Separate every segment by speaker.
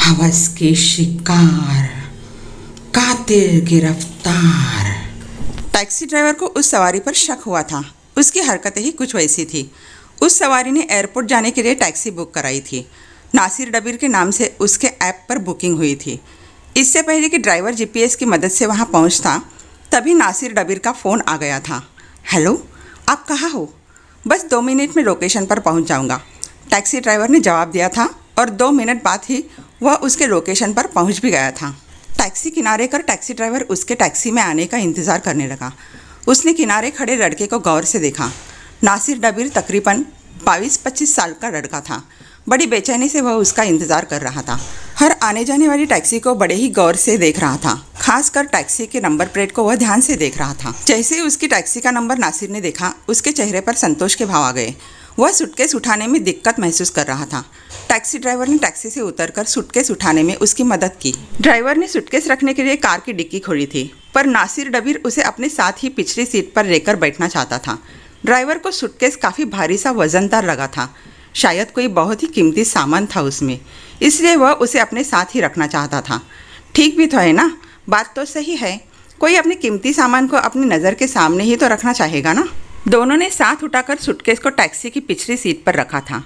Speaker 1: हवस के शिकार, कातिल गिरफ्तार। टैक्सी ड्राइवर को उस सवारी पर शक हुआ था। उसकी हरकतें ही कुछ वैसी थी। उस सवारी ने एयरपोर्ट जाने के लिए टैक्सी बुक कराई थी। नासिर डबीर के नाम से उसके ऐप पर बुकिंग हुई थी। इससे पहले कि ड्राइवर जीपीएस की मदद से वहां पहुंचता, तभी नासिर डबीर का फ़ोन आ गया था। हेलो, आप कहाँ हो? बस 2 मिनट में लोकेशन पर पहुंच जाऊंगा। टैक्सी ड्राइवर ने जवाब दिया था और 2 मिनट बाद ही वह उसके लोकेशन पर पहुंच भी गया था। टैक्सी किनारे कर टैक्सी ड्राइवर उसके टैक्सी में आने का इंतज़ार करने लगा। उसने किनारे खड़े लड़के को गौर से देखा। नासिर डबीर तकरीबन 22-25 साल का लड़का था। बड़ी बेचैनी से वह उसका इंतज़ार कर रहा था। हर आने जाने वाली टैक्सी को बड़े ही गौर से देख रहा था। खासकर टैक्सी के नंबर प्लेट को वह ध्यान से देख रहा था। जैसे ही उसकी टैक्सी का नंबर नासिर ने देखा, उसके चेहरे पर संतोष के भाव आ गए। वह सूटकेस उठाने में दिक्कत महसूस कर रहा था। टैक्सी ड्राइवर ने टैक्सी से उतरकर सूटकेस उठाने में उसकी मदद की। ड्राइवर ने सूटकेस रखने के लिए कार की डिक्की खोली थी, पर नासिर डबीर उसे अपने साथ ही पिछली सीट पर लेकर बैठना चाहता था। ड्राइवर को सूटकेस काफ़ी भारी सा वजनदार लगा था। शायद कोई बहुत ही कीमती सामान था उसमें, इसलिए वह उसे अपने साथ ही रखना चाहता था। ठीक भी तो है ना, बात तो सही है। कोई अपने कीमती सामान को अपनी नज़र के सामने ही तो रखना चाहेगा ना। दोनों ने साथ उठाकर सूटकेस को टैक्सी की पिछली सीट पर रखा था।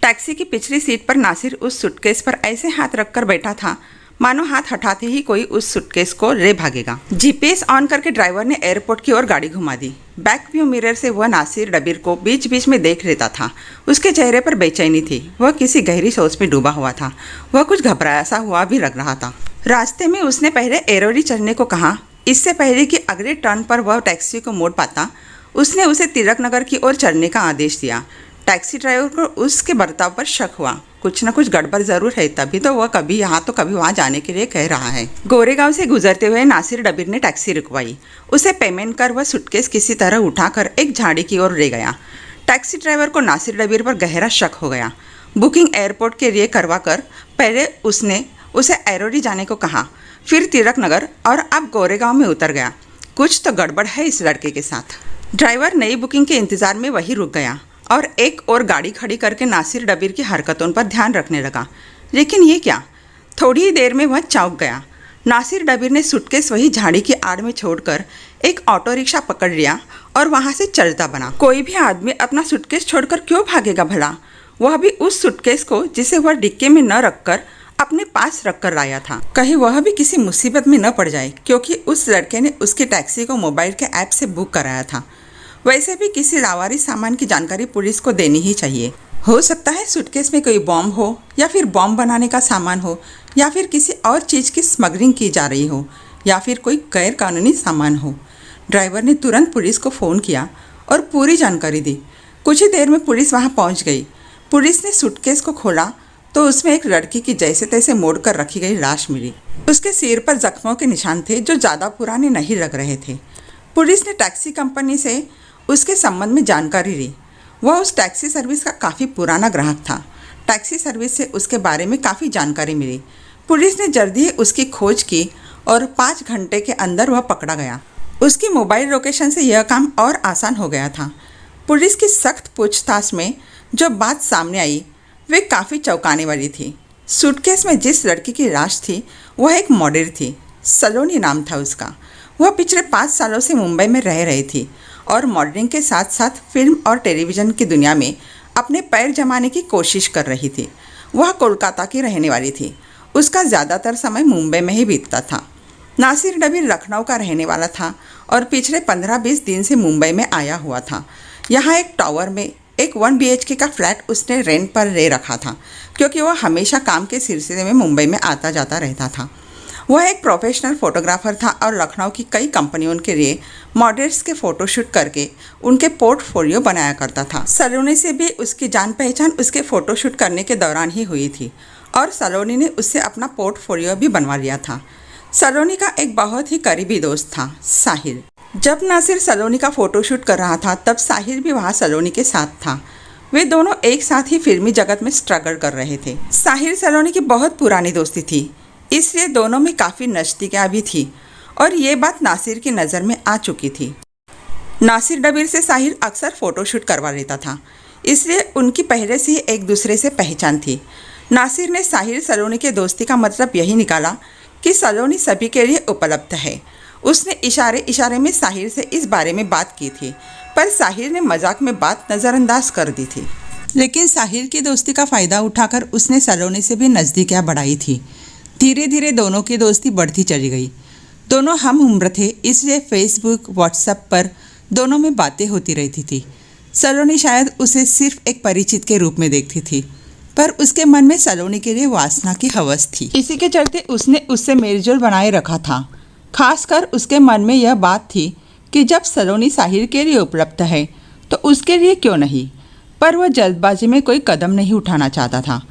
Speaker 1: टैक्सी की पिछली सीट पर नासिर उस सूटकेस पर ऐसे हाथ रखकर बैठा था मानो हाथ हटाते ही कोई उस सूटकेस को ले भागेगा। जीपीएस ऑन करके ड्राइवर ने एयरपोर्ट की ओर गाड़ी घुमा दी। बैक व्यू मिरर से वह नासिर डबीर को बीच बीच में देख लेता था। उसके चेहरे पर बेचैनी थी। वह किसी गहरी सोच में डूबा हुआ था। वह कुछ घबराया सा हुआ भी लग रहा था। रास्ते में उसने पहले एरोरी चढ़ने को कहा। इससे पहले कि अगले टर्न पर वह टैक्सी को मोड़ पाता, उसने उसे तिलक नगर की ओर चढ़ने का आदेश दिया। टैक्सी ड्राइवर को उसके बर्ताव पर शक हुआ। कुछ न कुछ गड़बड़ जरूर है, तभी तो वह कभी यहाँ तो कभी वहाँ जाने के लिए कह रहा है। गोरेगांव से गुजरते हुए नासिर डबीर ने टैक्सी रुकवाई। उसे पेमेंट कर वह सूटकेस किसी तरह उठाकर एक झाड़ी की ओर ले गया। टैक्सी ड्राइवर को नासिर डबीर पर गहरा शक हो गया। बुकिंग एयरपोर्ट के लिए करवा कर पहले उसने उसे एरोरी जाने को कहा, फिर तिलक नगर और अब गोरेगांव में उतर गया। कुछ तो गड़बड़ है इस लड़के के साथ। ड्राइवर नई बुकिंग के इंतज़ार में वहीं रुक गया और एक और गाड़ी खड़ी करके नासिर डबीर की हरकतों पर ध्यान रखने लगा। लेकिन ये क्या, थोड़ी ही देर में वह चौंक गया। नासिर डबीर ने सूटकेस वही झाड़ी की आड़ में छोड़कर एक ऑटो रिक्शा पकड़ लिया और वहाँ से चलता बना। कोई भी आदमी अपना सूटकेस छोड़कर क्यों भागेगा भला, वह भी उस सूटकेस को जिसे वह डिक्के में न रखकर अपने पास रखकर लाया था। कहीं वह भी किसी मुसीबत में न पड़ जाए, क्योंकि उस लड़के ने उसकी टैक्सी को मोबाइल के ऐप से बुक कराया था। वैसे भी किसी लावारिस सामान की जानकारी पुलिस को देनी ही चाहिए। हो सकता है सूटकेस में कोई बॉम्ब हो, या फिर बॉम्ब बनाने का सामान हो, या फिर किसी और चीज़ की स्मगलिंग की जा रही हो, या फिर कोई गैर कानूनी सामान हो। ड्राइवर ने तुरंत पुलिस को फ़ोन किया और पूरी जानकारी दी। कुछ ही देर में पुलिस वहां पहुंच गई। पुलिस ने सूटकेस को खोला तो उसमें एक लड़की की जैसे तैसे मोड़ कर रखी गई लाश मिली। उसके सिर पर जख्मों के निशान थे जो ज़्यादा पुराने नहीं लग रहे थे। पुलिस ने टैक्सी कंपनी से उसके संबंध में जानकारी ली। वह उस टैक्सी सर्विस का काफ़ी पुराना ग्राहक था। टैक्सी सर्विस से उसके बारे में काफ़ी जानकारी मिली। पुलिस ने जल्दी ही उसकी खोज की और 5 घंटे के अंदर वह पकड़ा गया। उसकी मोबाइल लोकेशन से यह काम और आसान हो गया था। पुलिस की सख्त पूछताछ में जो बात सामने आई वे काफ़ी चौंकाने वाली थी। सूटकेस में जिस लड़की की लाश थी वह एक मॉडल थी। सलोनी नाम था उसका। वह पिछले 5 सालों से मुंबई में रह रही थी और मॉडलिंग के साथ साथ फिल्म और टेलीविज़न की दुनिया में अपने पैर जमाने की कोशिश कर रही थी। वह कोलकाता की रहने वाली थी। उसका ज़्यादातर समय मुंबई में ही बीतता था। नासिर डबीर लखनऊ का रहने वाला था और पिछले 15-20 दिन से मुंबई में आया हुआ था। यहाँ एक टावर में एक 1 BHK का फ्लैट उसने रेंट पर ले रखा था, क्योंकि वह हमेशा काम के सिलसिले में मुंबई में आता जाता रहता था। वह एक प्रोफेशनल फोटोग्राफर था और लखनऊ की कई कंपनियों के लिए मॉडल्स के फ़ोटोशूट करके उनके पोर्टफोलियो बनाया करता था। सलोनी से भी उसकी जान पहचान उसके फ़ोटोशूट करने के दौरान ही हुई थी और सलोनी ने उससे अपना पोर्टफोलियो भी बनवा लिया था। सलोनी का एक बहुत ही करीबी दोस्त था, साहिल। जब नासिर सलोनी का फ़ोटोशूट कर रहा था तब साहिल भी वहाँ सलोनी के साथ था। वे दोनों एक साथ ही फिल्मी जगत में स्ट्रगल कर रहे थे। साहिल सलोनी की बहुत पुरानी दोस्ती थी, इसलिए दोनों में काफ़ी नज़दीकियाँ भी थी और ये बात नासिर की नज़र में आ चुकी थी। नासिर डबीर से साहिल अक्सर फ़ोटोशूट करवा लेता था, इसलिए उनकी पहले से ही एक दूसरे से पहचान थी। नासिर ने साहिर सलोनी के दोस्ती का मतलब यही निकाला कि सलोनी सभी के लिए उपलब्ध है। उसने इशारे इशारे में साहिर से इस बारे में बात की थी, पर साहिर ने मजाक में बात नज़रअंदाज कर दी थी। लेकिन साहिर की दोस्ती का फ़ायदा उठाकर उसने सलोनी से भी नज़दीकियाँ बढ़ाई थी। धीरे धीरे दोनों की दोस्ती बढ़ती चली गई। दोनों हम उम्र थे, इसलिए फेसबुक व्हाट्सएप पर दोनों में बातें होती रहती थी। सलोनी शायद उसे सिर्फ एक परिचित के रूप में देखती थी, पर उसके मन में सलोनी के लिए वासना की हवस थी। इसी के चलते उसने उससे मेलजोल बनाए रखा था। खासकर उसके मन में यह बात थी कि जब सलोनी साहिर के लिए उपलब्ध है तो उसके लिए क्यों नहीं, पर वह जल्दबाजी में कोई कदम नहीं उठाना चाहता था।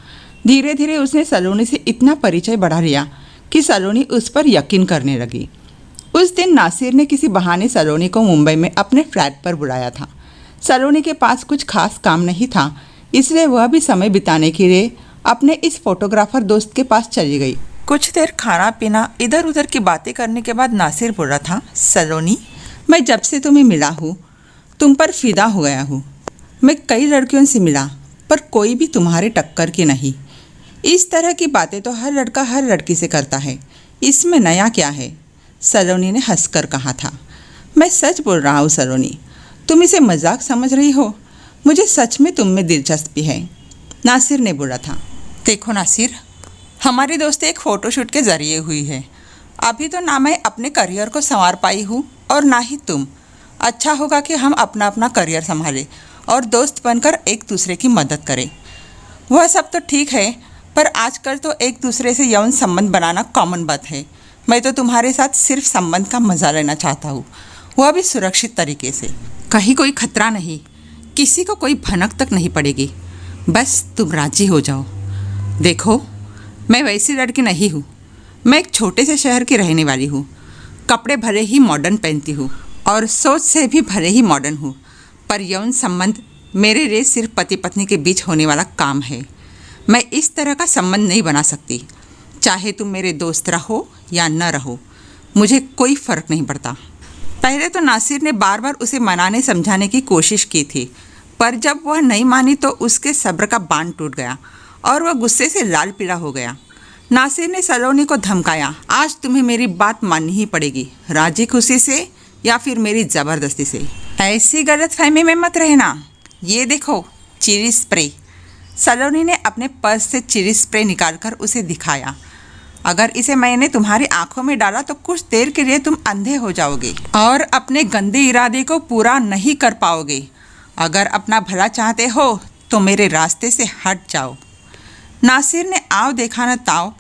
Speaker 1: धीरे धीरे उसने सलोनी से इतना परिचय बढ़ा लिया कि सलोनी उस पर यकीन करने लगी। उस दिन नासिर ने किसी बहाने सलोनी को मुंबई में अपने फ्लैट पर बुलाया था। सलोनी के पास कुछ खास काम नहीं था, इसलिए वह भी समय बिताने के लिए अपने इस फोटोग्राफर दोस्त के पास चली गई। कुछ देर खाना पीना इधर उधर की बातें करने के बाद नासिर बोल रहा था, सलोनी, मैं जब से तुम्हें मिला हूँ तुम पर फिदा हो गया हूँ। मैं कई लड़कियों से मिला, पर कोई भी तुम्हारे टक्कर की नहीं। इस तरह की बातें तो हर लड़का हर लड़की से करता है, इसमें नया क्या है? सलोनी ने हंसकर कहा था। मैं सच बोल रहा हूँ सलोनी, तुम इसे मजाक समझ रही हो? मुझे सच में तुम में दिलचस्पी है, नासिर ने बोला था। देखो नासिर, हमारी दोस्ती एक फ़ोटोशूट के ज़रिए हुई है। अभी तो ना मैं अपने करियर को संवार पाई हूँ और ना ही तुम। अच्छा होगा कि हम अपना अपना करियर संभालें और दोस्त बनकर एक दूसरे की मदद करें। वह सब तो ठीक है, पर आजकल तो एक दूसरे से यौन संबंध बनाना कॉमन बात है। मैं तो तुम्हारे साथ सिर्फ संबंध का मज़ा लेना चाहता हूँ, वह भी सुरक्षित तरीके से। कहीं कोई खतरा नहीं, किसी को कोई भनक तक नहीं पड़ेगी, बस तुम राजी हो जाओ। देखो, मैं वैसी लड़की नहीं हूँ। मैं एक छोटे से शहर की रहने वाली हूँ। कपड़े भले ही मॉडर्न पहनती हूँ और सोच से भी भले ही मॉडर्न हूँ, पर यौन संबंध मेरे लिए सिर्फ पति पत्नी के बीच होने वाला काम है। मैं इस तरह का संबंध नहीं बना सकती। चाहे तुम मेरे दोस्त रहो या न रहो, मुझे कोई फ़र्क नहीं पड़ता। पहले तो नासिर ने बार बार उसे मनाने समझाने की कोशिश की थी, पर जब वह नहीं मानी तो उसके सब्र का बांध टूट गया और वह गुस्से से लाल पीला हो गया। नासिर ने सलोनी को धमकाया, आज तुम्हें मेरी बात माननी ही पड़ेगी, राजी खुशी से या फिर मेरी ज़बरदस्ती से। ऐसी गलतफहमी में मत रहना। ये देखो, चिली स्प्रे। सलोनी ने अपने पर्स से चिली स्प्रे निकालकर उसे दिखाया। अगर इसे मैंने तुम्हारी आंखों में डाला तो कुछ देर के लिए तुम अंधे हो जाओगे और अपने गंदे इरादे को पूरा नहीं कर पाओगे। अगर अपना भला चाहते हो तो मेरे रास्ते से हट जाओ। नासिर ने आव देखा न ताव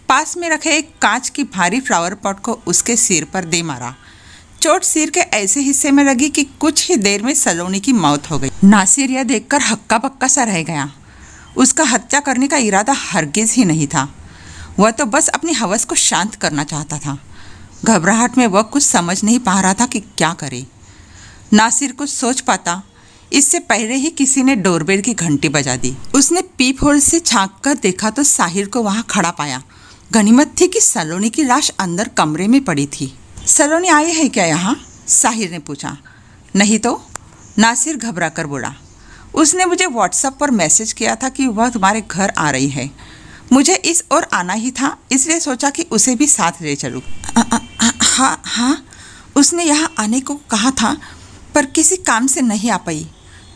Speaker 1: पास में रखे एक कांच की भारी फ्लावर पॉट को उसके सिर पर दे मारा। चोट सिर के ऐसे हिस्से में लगी कि कुछ ही देर में सलोनी की मौत हो गई। नासिर यह देखकर हक्का बक्का सा रह गया। उसका हत्या करने का इरादा हरगिज ही नहीं था। वह तो बस अपनी हवस को शांत करना चाहता था। घबराहट में वह कुछ समझ नहीं पा रहा था कि क्या करे। नासिर कुछ सोच पाता इससे पहले ही किसी ने डोरबेल की घंटी बजा दी। उसने पीप होल से झांक कर देखा तो साहिर को वहाँ खड़ा पाया। गनीमत थी कि सलोनी की लाश अंदर कमरे में पड़ी थी। सलोनी आई है क्या यहाँ? साहिर ने पूछा। नहीं तो, नासिर घबरा कर बोला। उसने मुझे व्हाट्सएप पर मैसेज किया था कि वह तुम्हारे घर आ रही है। मुझे इस ओर आना ही था, इसलिए सोचा कि उसे भी साथ ले चलूँ। हाँ, उसने यहाँ आने को कहा था, पर किसी काम से नहीं आ पाई,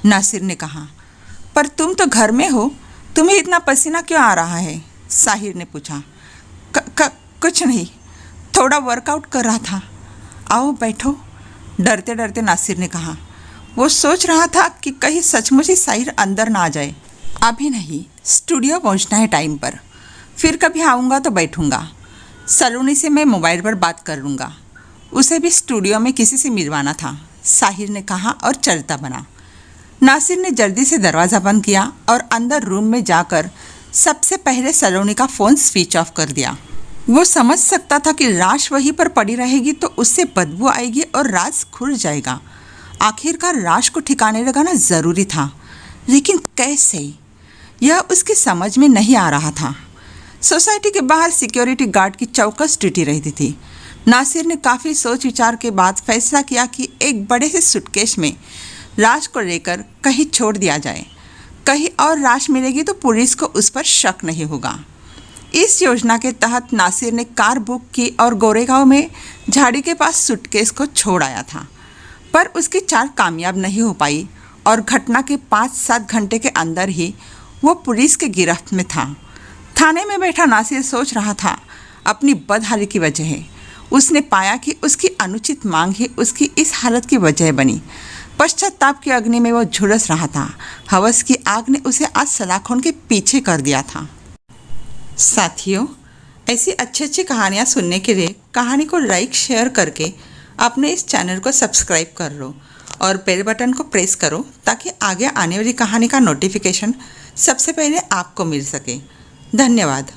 Speaker 1: नासिर ने कहा। पर तुम तो घर में हो, तुम्हें इतना पसीना क्यों आ रहा है? साहिर ने पूछा। कुछ नहीं, थोड़ा वर्कआउट कर रहा था। आओ बैठो, डरते डरते नासिर ने कहा। वो सोच रहा था कि कहीं सचमुच ही साहिर अंदर ना आ जाए। अभी नहीं, स्टूडियो पहुंचना है टाइम पर, फिर कभी आऊँगा तो बैठूँगा। सलोनी से मैं मोबाइल पर बात कर लूँगा, उसे भी स्टूडियो में किसी से मिलवाना था, साहिर ने कहा और चलता बना। नासिर ने जल्दी से दरवाज़ा बंद किया और अंदर रूम में जाकर सबसे पहले सलोनी का फ़ोन स्विच ऑफ कर दिया। वो समझ सकता था कि लाश वहीं पर पड़ी रहेगी तो उससे बदबू आएगी और राज खुल जाएगा। आखिरकार लाश को ठिकाने लगाना ज़रूरी था, लेकिन कैसे, यह उसकी समझ में नहीं आ रहा था। सोसाइटी के बाहर सिक्योरिटी गार्ड की चौकस ड्यूटी रहती थी। नासिर ने काफ़ी सोच विचार के बाद फैसला किया कि एक बड़े से सूटकेस में लाश को लेकर कहीं छोड़ दिया जाए। कहीं और लाश मिलेगी तो पुलिस को उस पर शक नहीं होगा। इस योजना के तहत नासिर ने कार बुक की और गोरेगांव में झाड़ी के पास सूटकेस को छोड़ आया था, पर उसकी चाल कामयाब नहीं हो पाई और घटना के 5-7 घंटे के अंदर ही वो पुलिस के गिरफ्त में था। थाने में बैठा नासिर सोच रहा था अपनी बदहाली की वजह। उसने पाया कि उसकी अनुचित मांग ही उसकी इस हालत की वजह बनी। पश्चाताप की अग्नि में वो झुलस रहा था। हवस की आग ने उसे आज सलाखों के पीछे कर दिया था। साथियों, ऐसी अच्छी अच्छी कहानियाँ सुनने के लिए कहानी को लाइक शेयर करके अपने इस चैनल को सब्सक्राइब कर लो और बेल बटन को प्रेस करो ताकि आगे आने वाली कहानी का नोटिफिकेशन सबसे पहले आपको मिल सके। धन्यवाद।